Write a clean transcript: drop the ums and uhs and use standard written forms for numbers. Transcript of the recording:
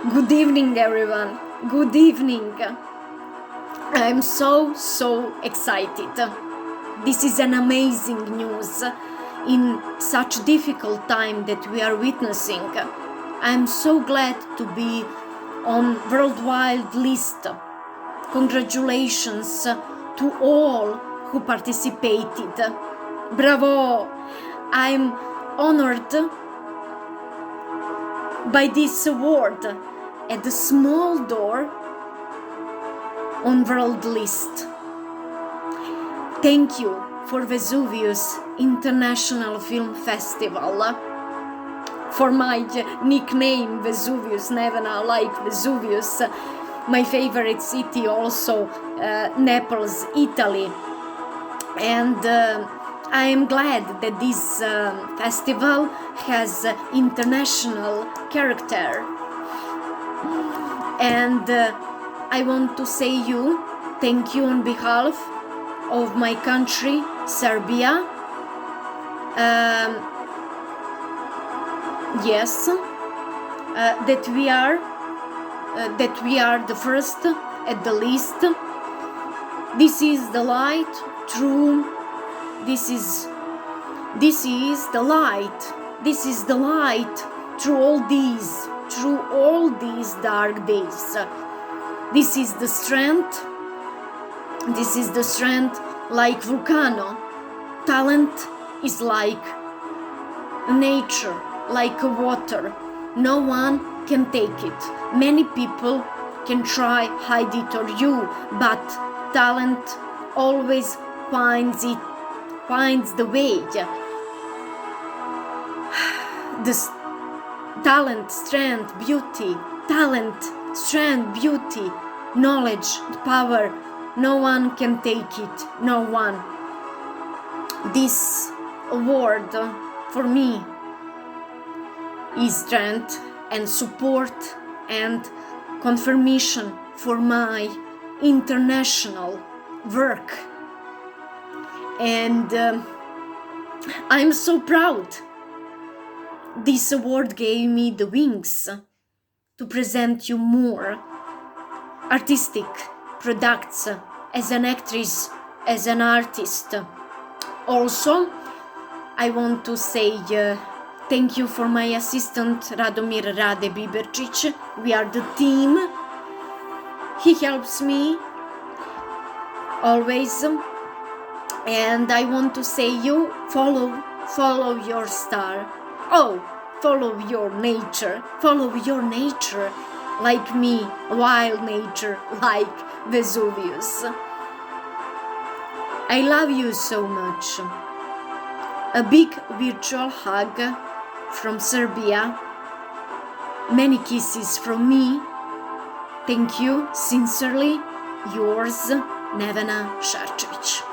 Good evening, everyone. Good evening. I'm so excited. This is an amazing news in such difficult time that we are witnessing. I'm so glad to be on worldwide list. Congratulations to all who participated. Bravo! I'm honored by this award at the small door on world list. Thank you for Vesuvius International Film Festival, for my nickname Vesuvius, Nevena, like Vesuvius, my favorite city also, Naples, Italy. And I am glad that this festival has international character. And I want to say thank you on behalf of my country, Serbia. Yes, that we are the first at the list. This is the light, true. This is the light. This is the light through all these dark days. This is the strength. This is the strength like volcano. Talent is like nature, like water. No one can take it. Many people can try hide it or you, but talent always finds the way. This talent, strength, beauty, knowledge, power, no one can take it, no one. This award for me is strength and support and confirmation for my international work. And I'm so proud. This award gave me the wings to present you more artistic products as an actress, as an artist. Also, I want to say thank you for my assistant Radomir Rade Biberčić. We are the team. He helps me always. And I want to say follow your star. Oh, follow your nature, like me, wild nature, like Vesuvius. I love you so much. A big virtual hug from Serbia. Many kisses from me. Thank you, sincerely, yours, Nevena Šarčević.